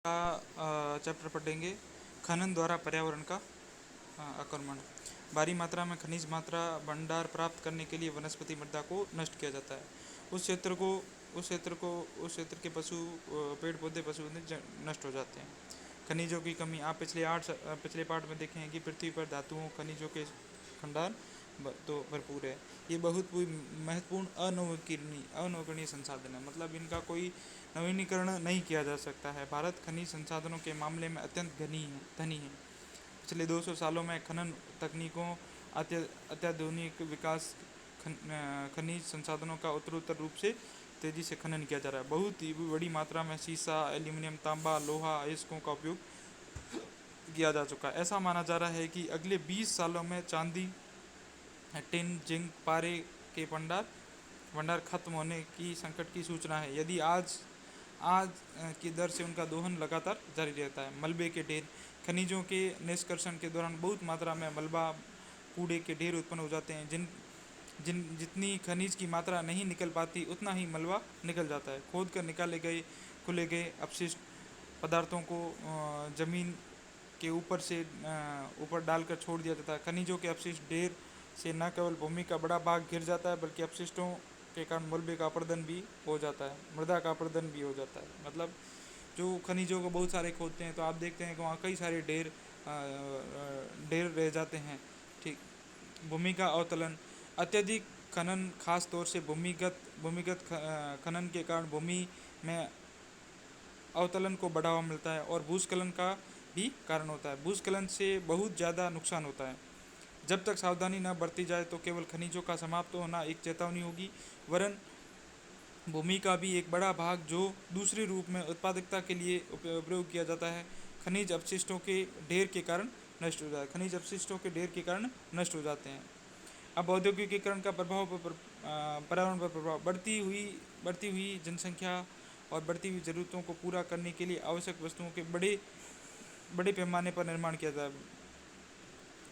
का चैप्टर पढ़ेंगे, खनन द्वारा पर्यावरण का आक्रमण। भारी मात्रा में खनिज मात्रा भंडार प्राप्त करने के लिए वनस्पति मृदा को नष्ट किया जाता है। उस क्षेत्र के पेड़ पौधे पशु नष्ट हो जाते हैं। खनिजों की कमी, आप पिछले पार्ट में देखे हैं कि पृथ्वी पर धातुओं खनिजों के खंडार तो भरपूर है। ये बहुत महत्वपूर्ण अनवीकरणीय संसाधन है, मतलब इनका कोई नवीनीकरण नहीं किया जा सकता है। भारत खनिज संसाधनों के मामले में अत्यंत धनी है। पिछले 200 सालों में खनन तकनीकों अत्याधुनिक विकास खनिज संसाधनों का उत्तरोत्तर रूप से तेजी से खनन किया जा रहा है। बहुत ही बड़ी मात्रा में सीसा, एल्यूमिनियम, तांबा, लोहा, अयस्कों का उपयोग किया जा चुका है। ऐसा माना जा रहा है कि अगले 20 सालों में चांदी, टिन, जिंक, पारे के भंडार खत्म होने की संकट की सूचना है, यदि आज की दर से उनका दोहन लगातार जारी रहता है। मलबे के ढेर, खनिजों के निष्कर्षण के दौरान बहुत मात्रा में मलबा, कूड़े के ढेर उत्पन्न हो जाते हैं। जितनी खनिज की मात्रा नहीं निकल पाती, उतना ही मलबा निकल जाता है। खोद कर निकाले खुले गए अपशिष्ट पदार्थों को जमीन के ऊपर डालकर छोड़ दिया जाता है। खनिजों के अपशिष्ट ढेर से न केवल भूमि का बड़ा भाग घिर जाता है, बल्कि अपशिष्टों के कारण मलबे का अपर्दन भी हो जाता है, मृदा का अपर्दन भी हो जाता है। मतलब जो खनिजों को बहुत सारे खोदते हैं तो आप देखते हैं कि वहाँ कई सारे ढेर रह जाते हैं। ठीक। भूमि का अवतलन, अत्यधिक खनन, खास तौर से भूमिगत खनन के कारण भूमि में अवतलन को बढ़ावा मिलता है और भूस्खलन का भी कारण होता है। भूस्खलन से बहुत ज़्यादा नुकसान होता है। जब तक सावधानी न बरती जाए तो केवल खनिजों का समाप्त होना एक चेतावनी होगी, वरन भूमि का भी एक बड़ा भाग जो दूसरे रूप में उत्पादकता के लिए उपयोग किया जाता है, खनिज अपशिष्टों के ढेर के कारण नष्ट हो नष्ट हो जाते हैं। अब औद्योगिकीकरण का पर्यावरण पर प्रभाव, बढ़ती हुई जनसंख्या और बढ़ती हुई ज़रूरतों को पूरा करने के लिए आवश्यक वस्तुओं के बड़े पैमाने पर निर्माण किया जाता है।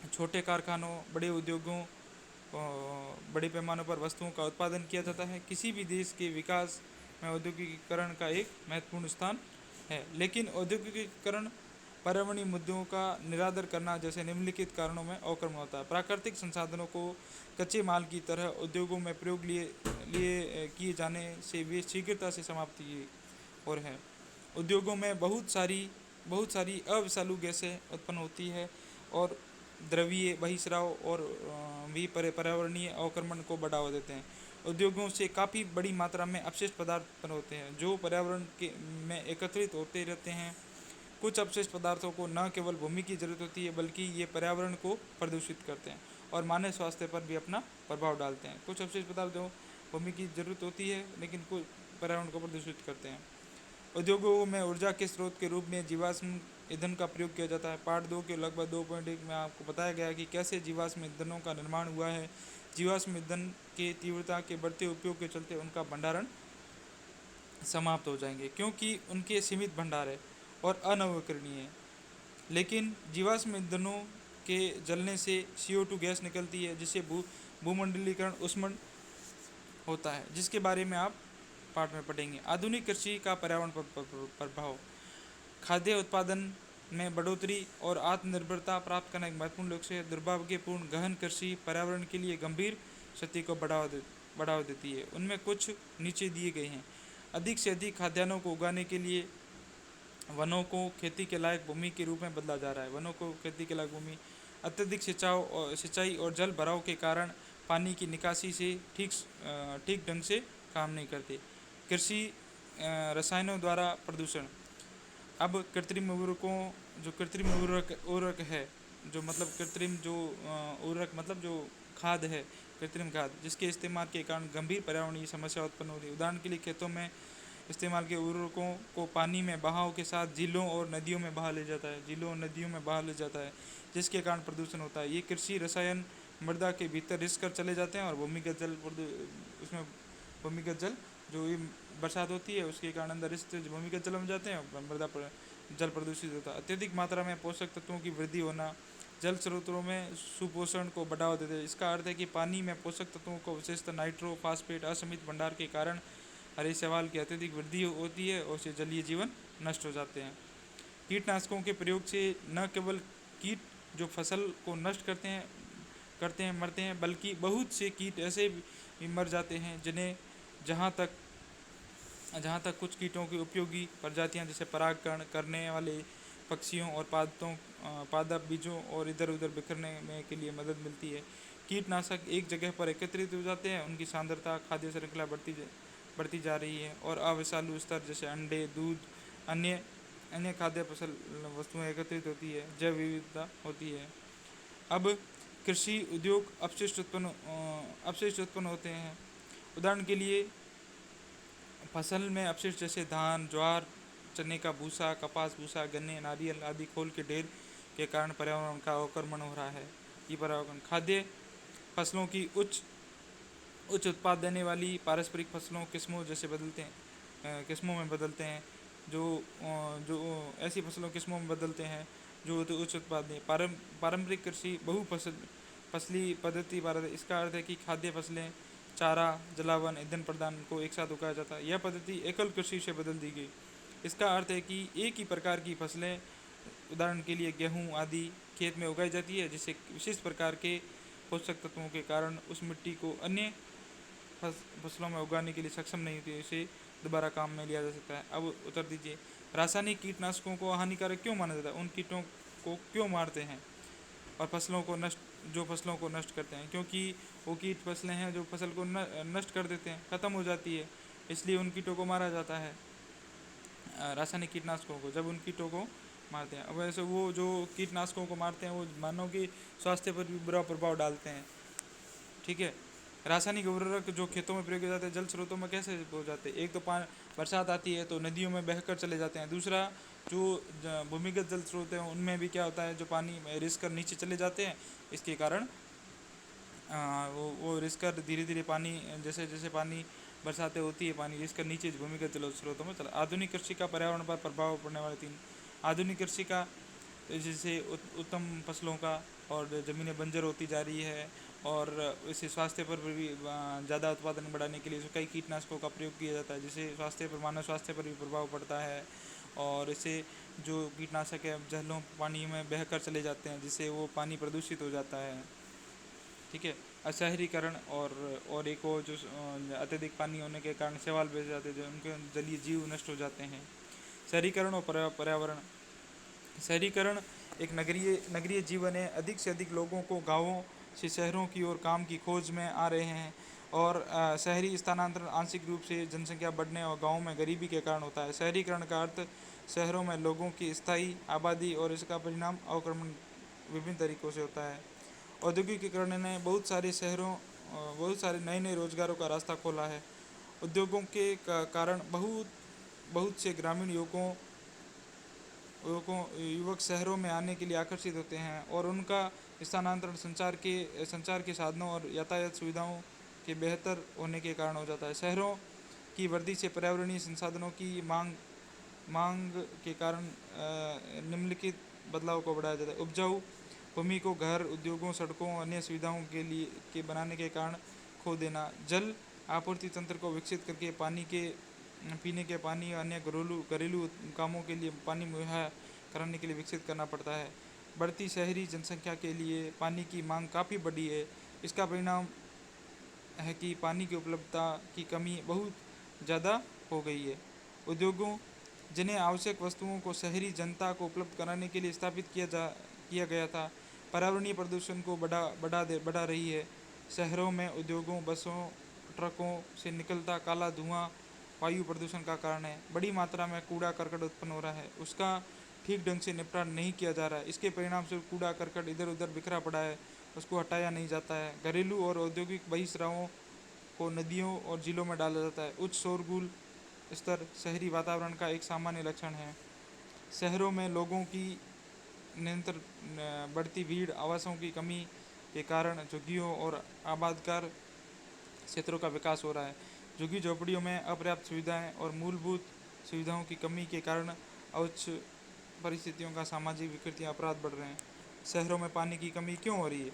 छोटे कारखानों, बड़े उद्योगों, बड़े पैमानों पर वस्तुओं का उत्पादन किया जाता है। किसी भी देश के विकास में औद्योगिकीकरण का एक महत्वपूर्ण स्थान है, लेकिन औद्योगिकीकरण पर्यावरणीय मुद्दों का निरादर करना जैसे निम्नलिखित कारणों में अवक्रम होता है। प्राकृतिक संसाधनों को कच्चे माल की तरह उद्योगों में प्रयोग लिए किए जाने से वे शीघ्रता से समाप्ति की ओर हैं। उद्योगों में बहुत सारी अविषालु गैसें उत्पन्न होती है और द्रवीय बहिस्राव और भी पर्यावरणीय अवक्रमण को बढ़ावा देते हैं। उद्योगों से काफ़ी बड़ी मात्रा में अपशिष्ट पदार्थ उत्पन्न होते हैं जो पर्यावरण में एकत्रित होते रहते हैं। कुछ अपशिष्ट पदार्थों को न केवल भूमि की जरूरत होती है, बल्कि ये पर्यावरण को प्रदूषित करते हैं और मानव स्वास्थ्य पर भी अपना प्रभाव डालते हैं। कुछ अपशिष्ट पदार्थों भूमि की जरूरत होती है, लेकिन कुछ पर्यावरण को प्रदूषित करते हैं। उद्योगों में ऊर्जा के स्रोत के रूप में जीवाश्म ईंधन का प्रयोग किया जाता है। पार्ट 2 के लगभग 2.1 में आपको बताया गया कि कैसे जीवाश्म ईंधनों का निर्माण हुआ है। जीवाश्म ईंधन के तीव्रता के बढ़ते उपयोग के चलते उनका भंडारण समाप्त हो जाएंगे, क्योंकि उनके सीमित भंडार है और अनवीकरणीय है। लेकिन जीवाश्म ईंधनों के जलने से CO2 गैस निकलती है, जिससे भूमंडलीकरण उष्मण होता है, जिसके बारे में आप पाठ में पढ़ेंगे। आधुनिक कृषि का पर्यावरण पर प्रभाव, खाद्य उत्पादन में बढ़ोतरी और आत्मनिर्भरता प्राप्त करना एक महत्वपूर्ण लक्ष्य है। दुर्भाग्यपूर्ण गहन कृषि पर्यावरण के लिए गंभीर क्षति को बढ़ावा देती है। उनमें कुछ नीचे दिए गए हैं। अधिक से अधिक खाद्यान्नों को उगाने के लिए वनों को खेती के लायक भूमि के रूप में बदला जा रहा है। वनों को खेती के लायक भूमि, अत्यधिक सिंचाई और जल भराव के कारण पानी की निकासी से ठीक ढंग से काम नहीं करते। कृषि रसायनों द्वारा प्रदूषण, अब कृत्रिम उर्वरक है, जो मतलब जो खाद है, कृत्रिम खाद, जिसके इस्तेमाल के कारण गंभीर पर्यावरणीय समस्या उत्पन्न हो रही है। उदाहरण के लिए खेतों में इस्तेमाल के उर्वरकों को पानी में बहाव के साथ झीलों और नदियों में बहा ले जाता है, जिसके कारण प्रदूषण होता है। ये कृषि रसायन मृदा के भीतर रिस कर चले जाते हैं और भूमिगत जल जो ये बरसात होती है उसके कारण अंदर रिश्ते भूमिगत जल में जाते हैं और मृदा पर जल प्रदूषित होता है। अत्यधिक मात्रा में पोषक तत्वों की वृद्धि होना जल स्रोतों में सुपोषण को बढ़ावा देता है। इसका अर्थ है कि पानी में पोषक तत्वों को विशेषतः नाइट्रो फास्फेट असीमित भंडार के कारण हरे शैवाल की अत्यधिक वृद्धि होती है और उससे जलीय जीवन नष्ट हो जाते हैं। कीटनाशकों के प्रयोग से न केवल कीट जो फसल को नष्ट करते हैं मरते हैं, बल्कि बहुत से कीट ऐसे भी मर जाते हैं जिन्हें जहाँ तक जहाँ तक कुछ कीटों की उपयोगी प्रजातियाँ जैसे परागकण करने वाले पक्षियों और पादप बीजों और इधर उधर बिखरने में के लिए मदद मिलती है। कीटनाशक एक जगह पर एकत्रित हो जाते हैं, उनकी सांद्रता खाद्य श्रृंखला बढ़ती जा रही है और अविषालु स्तर जैसे अंडे, दूध, अन्य अन्य खाद्य फसल वस्तुएं एकत्रित होती है, जैव विविधता होती है। अब कृषि उद्योग अपशिष्ट उत्पन्न होते हैं। उदाहरण के लिए फसल में अपशिष्ट जैसे धान, ज्वार, चने का भूसा, कपास भूसा, गन्ने, नारियल आदि खोल के ढेर के कारण पर्यावरण का अवक्रमण हो रहा है। ये पर्यावरण खाद्य फसलों की उच्च उत्पाद देने वाली पारंपरिक फसलों किस्मों में बदलते हैं, जो ऐसी फसलों किस्मों में बदलते हैं जो तो उच्च उत्पाद दें। पारंपरिक कृषि फसली पद्धति भारत है। इसका अर्थ है कि खाद्य फसलें, चारा, जलावन, ईंधन प्रदान को एक साथ उगाया जाता है। यह पद्धति एकल कृषि से बदल दी गई। इसका अर्थ है कि एक ही प्रकार की फसलें, उदाहरण के लिए गेहूँ आदि खेत में उगाई जाती है, जिससे विशिष्ट प्रकार के पोषक तत्वों के कारण उस मिट्टी को अन्य फसलों में उगाने के लिए सक्षम नहीं होती, इसे दोबारा काम में लिया जा सकता है। अब उत्तर दीजिए, रासायनिक कीटनाशकों को हानिकारक क्यों माना जाता है? उन कीटों को क्यों मारते हैं और फसलों को नष्ट करते हैं? क्योंकि वो कीट फसलें हैं जो फसल को नष्ट कर देते हैं, ख़त्म हो जाती है, इसलिए उन कीटों को मारा जाता है। रासायनिक कीटनाशकों को जब उन कीटों को मारते हैं, अब ऐसे वो जो कीटनाशकों को मारते हैं वो मानव के स्वास्थ्य पर भी बुरा प्रभाव डालते हैं। ठीक है। रासायनिक उर्वरक जो खेतों में प्रयोग किए जाते हैं जल स्रोतों में कैसे हो जाते हैं? एक तो बरसात आती है तो नदियों में बहकर चले जाते हैं। दूसरा, जो भूमिगत जल स्रोत हैं उनमें भी क्या होता है, जो पानी में रिस कर नीचे चले जाते हैं, इसके कारण वो रिस कर धीरे धीरे पानी, जैसे जैसे पानी बरसातें होती है, पानी रिस कर नीचे भूमिगत जल स्रोतों में चला। आधुनिक कृषि का पर्यावरण पर प्रभाव पड़ने वाले 3 आधुनिक कृषि का, जैसे उत्तम फसलों का, और ज़मीनें बंजर होती जा रही है, और इसे स्वास्थ्य पर भी ज़्यादा उत्पादन बढ़ाने के लिए कई कीटनाशकों का प्रयोग किया जाता है, जिससे मानव स्वास्थ्य पर भी प्रभाव पड़ता है। और इससे जो कीटनाशक है जलों पानी में बहकर चले जाते हैं, जिससे वो पानी प्रदूषित हो जाता है। ठीक है। अशहरीकरण और एक वो जो अत्यधिक पानी होने के कारण शैवाल बह जाते हैं, जो उनके जलीय जीव नष्ट हो जाते हैं। शहरीकरण और पर्यावरण। शहरीकरण एक नगरीय जीवन है। अधिक से अधिक लोगों को गांवों से शहरों की ओर काम की खोज में आ रहे हैं, और शहरी स्थानांतरण आंशिक रूप से जनसंख्या बढ़ने और गांवों में गरीबी के कारण होता है। शहरीकरण का अर्थ शहरों में लोगों की स्थायी आबादी और इसका परिणाम अवक्रमण विभिन्न तरीक़ों से होता है। औद्योगिकीकरण ने बहुत सारे नए नए रोजगारों का रास्ता खोला है। उद्योगों के कारण बहुत से ग्रामीण युवक शहरों में आने के लिए आकर्षित होते हैं, और उनका स्थानांतरण संचार के साधनों और यातायात सुविधाओं के बेहतर होने के कारण हो जाता है। शहरों की वृद्धि से पर्यावरणीय संसाधनों की मांग के कारण निम्नलिखित बदलाव को बढ़ाया जाता है। उपजाऊ भूमि को घर, उद्योगों, सड़कों, अन्य सुविधाओं के बनाने के कारण खो देना। जल आपूर्ति तंत्र को विकसित करके पीने के पानी और अन्य घरेलू कामों के लिए पानी मुहैया कराने के लिए विकसित करना पड़ता है। बढ़ती शहरी जनसंख्या के लिए पानी की मांग काफ़ी बढ़ी है। इसका परिणाम है कि पानी की उपलब्धता की कमी बहुत ज़्यादा हो गई है। उद्योगों, जिन्हें आवश्यक वस्तुओं को शहरी जनता को उपलब्ध कराने के लिए स्थापित किया गया था, पर्यावरणीय प्रदूषण को बढ़ा रही है। शहरों में उद्योगों, बसों, ट्रकों से निकलता काला धुआं वायु प्रदूषण का कारण है। बड़ी मात्रा में कूड़ा करकट उत्पन्न हो रहा है, उसका ठीक ढंग से निपटान नहीं किया जा रहा है। इसके परिणाम स्वरूप कूड़ा करकट इधर उधर बिखरा पड़ा है, उसको हटाया नहीं जाता है। घरेलू और औद्योगिक बहिस्रावों को नदियों और झीलों में डाला जाता है। उच्च शोरगुल स्तर शहरी वातावरण का एक सामान्य लक्षण है। शहरों में लोगों की निरंतर बढ़ती भीड़, आवासों की कमी के कारण झुग्गियों और आबादकार क्षेत्रों का विकास हो रहा है। झुग्गी झोपड़ियों में अपर्याप्त सुविधाएं और मूलभूत सुविधाओं की कमी के कारण उच्च परिस्थितियों का सामाजिक विकृतियां, अपराध बढ़ रहे हैं। शहरों में पानी की कमी क्यों हो रही है?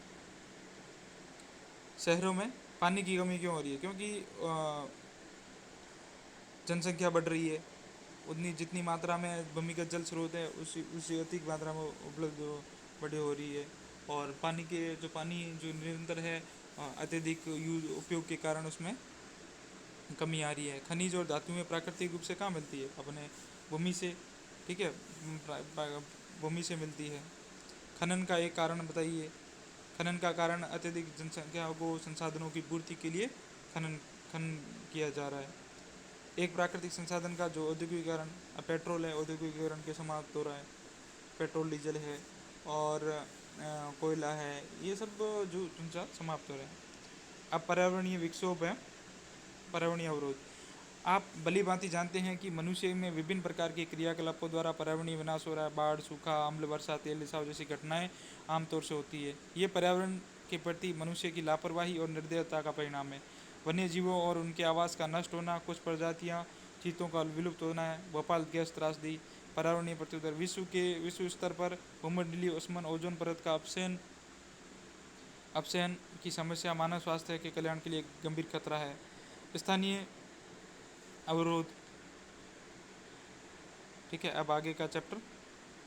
शहरों में पानी की कमी क्यों हो रही है? क्योंकि जनसंख्या बढ़ रही है, उतनी जितनी मात्रा में भूमिगत जल स्रोत है उसी उसी अधिक मात्रा में उपलब्ध बढ़ी हो रही है। और पानी जो निरंतर है अत्यधिक यूज उपयोग के कारण उसमें कमी आ रही है। खनिज और धातुएं प्राकृतिक रूप से कहाँ मिलती है, अपने भूमि से, ठीक है, भूमि से मिलती है। खनन का एक कारण बताइए। खनन का कारण अत्यधिक जनसंख्या को संसाधनों की पूर्ति के लिए खनन खनन किया जा रहा है। एक प्राकृतिक संसाधन का जो औद्योगिकीकरण, पेट्रोल है, औद्योगिकीकरण के समाप्त हो रहा है। पेट्रोल डीजल है और कोयला है, ये सब जो तुमचा समाप्त हो रहा है। अब पर्यावरणीय विक्षोभ है, पर्यावरणीय अवरोध। आप भली भांति जानते हैं कि मनुष्य में विभिन्न प्रकार के क्रियाकलापों द्वारा पर्यावरणीय विनाश हो रहा है। बाढ़, सूखा, अम्ल वर्षा, तेल रिसाव जैसी घटनाएं आमतौर से होती है। ये पर्यावरण के प्रति मनुष्य की लापरवाही और निर्दयता का परिणाम है। वन्य जीवों और उनके आवास का नष्ट होना, कुछ प्रजातियां चीतों का विलुप्त होना है। भोपाल गैस त्रासदी, पर्यावरणीय प्रत्युत्तर। विश्व स्तर पर भूमंडलीय उष्मन ओजोन परत का अपक्षयन की समस्या मानव स्वास्थ्य के कल्याण के लिए गंभीर खतरा है। स्थानीय अवरोध, ठीक है। अब आगे का चैप्टर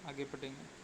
आगे पढ़ेंगे।